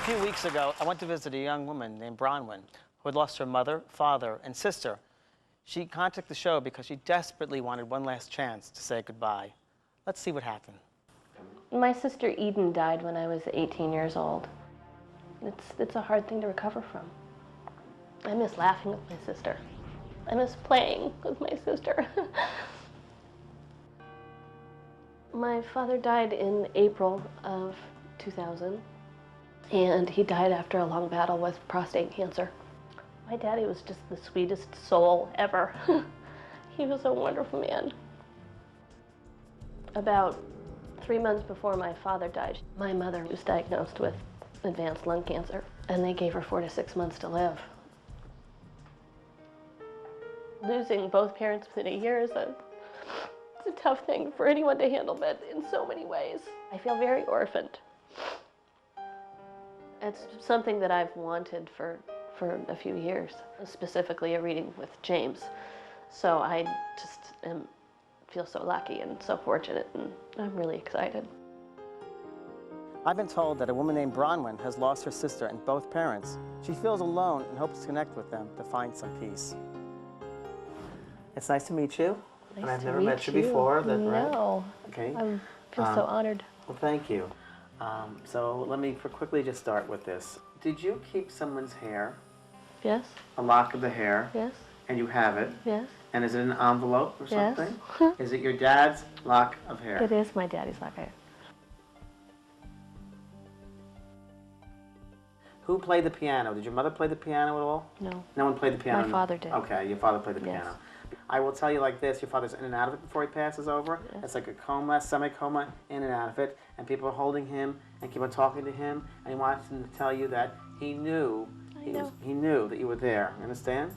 few weeks ago, I went to visit a young woman named Bronwin who had lost her mother, father, and sister. She contacted the show because she desperately wanted one last chance to say goodbye. Let's see what happened. My sister Eden died when I was 18 years old. It's a hard thing to recover from. I miss laughing with my sister. I miss playing with my sister. My father died in April of 2000, and he died after a long battle with prostate cancer. My daddy was just the sweetest soul ever. He was a wonderful man. About 3 months before my father died, my mother was diagnosed with advanced lung cancer, and they gave her 4 to 6 months to live. Losing both parents within a year is a tough thing for anyone to handle, but in so many ways. I feel very orphaned. It's something that I've wanted for a few years, specifically a reading with James. So I just feel so lucky and so fortunate, and I'm really excited. I've been told that a woman named Bronwin has lost her sister and both parents. She feels alone and hopes to connect with them to find some peace. It's nice to meet you. Nice and I've to never meet met you you before. No. Okay. I feel so honored. Well, thank you. So let me quickly just start with this. Did you keep someone's hair? Yes. A lock of the hair? Yes. And you have it? Yes. And is it an envelope or Yes. something? Is it your dad's lock of hair? It is my daddy's lock of hair. Who played the piano? Did your mother play the piano at all? No. No one played the piano? My father did. Okay, your father played the Yes. piano. I will tell you like this, your father's in and out of it before he passes over. Yes. It's like a coma, semi-coma, in and out of it. And people are holding him and keep on talking to him. And he wants him to tell you that he knew, he knew that you were there. You understand?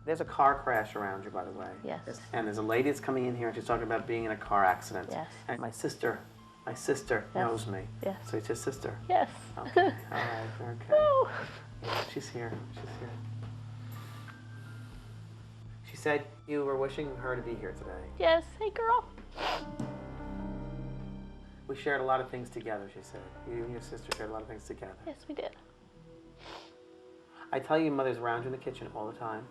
There's a car crash around you, by the way. Yes. And there's a lady that's coming in here and she's talking about being in a car accident. Yes. And my sister Yes. knows me. Yes. So it's your sister? Yes. Okay, all right, okay. Oh. Yeah, she's here, she's here. She said you were wishing her to be here today. Yes. Hey, girl. We shared a lot of things together, she said. You and your sister shared a lot of things together. Yes, we did. I tell you, your mother's around you in the kitchen all the time.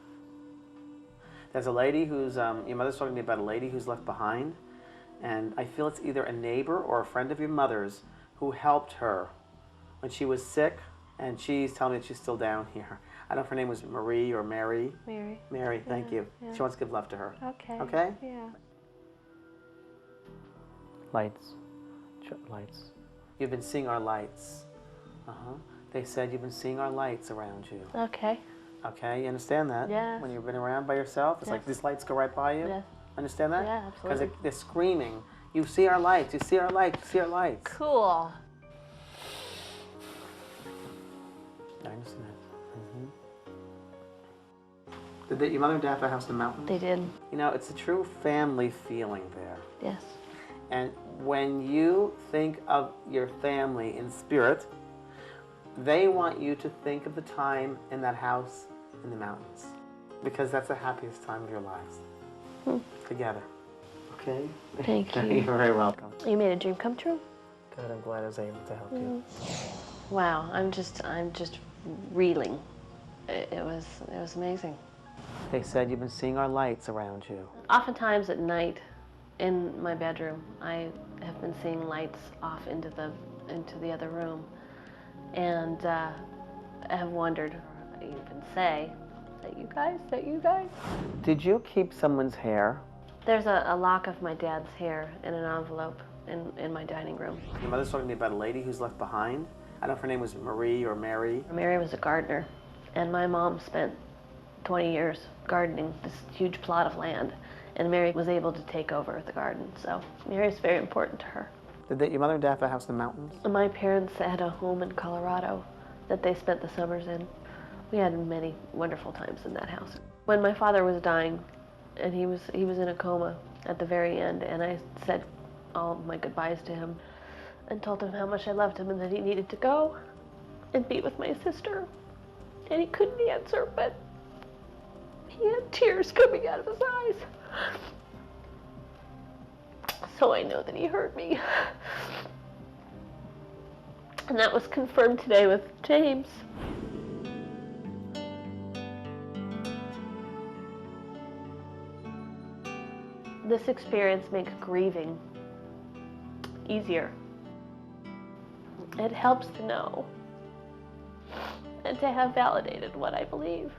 There's a lady who's, your mother's talking to me about a lady who's left behind. And I feel it's either a neighbor or a friend of your mother's who helped her when she was sick, and she's telling me that she's still down here. I don't know if her name was Marie or Mary. Mary. Mary, thank you. Yeah. She wants to give love to her. Okay. Okay? Yeah. Lights. Lights. You've been seeing our lights. They said you've been seeing our lights around you. Okay. Okay, you understand that? Yes. When you've been around by yourself, it's like Yes. these lights go right by you? Yes. Understand that? Yeah, absolutely. Because they're screaming, you see our lights, you see our lights, you see our lights. Cool. I understand. Did your mother and dad have a house in the mountains? They did. You know, it's a true family feeling there. Yes. And when you think of your family in spirit, they want you to think of the time in that house in the mountains. Because that's the happiest time of your lives. Together. Okay? Thank you. You're very welcome. You made a dream come true? Good, I'm glad I was able to help you. Wow, I'm just reeling. It was amazing. They said you've been seeing our lights around you. Oftentimes at night in my bedroom, I have been seeing lights off into the other room, and I have wondered, I even say, is that you guys? Is that you guys? Did you keep someone's hair? There's a lock of my dad's hair in an envelope in my dining room. Your mother's talking to me about a lady who's left behind. I don't know if her name was Marie or Mary. Mary was a gardener, and my mom spent 20 years gardening this huge plot of land, and Mary was able to take over the garden, so Mary's very important to her. Did your mother and dad have a house in the mountains? My parents had a home in Colorado that they spent the summers in. We had many wonderful times in that house. When my father was dying, and he was in a coma at the very end, and I said all my goodbyes to him and told him how much I loved him and that he needed to go and be with my sister. And he couldn't answer, but he had tears coming out of his eyes. So I know that he heard me. And that was confirmed today with James. This experience makes grieving easier. It helps to know and to have validated what I believe.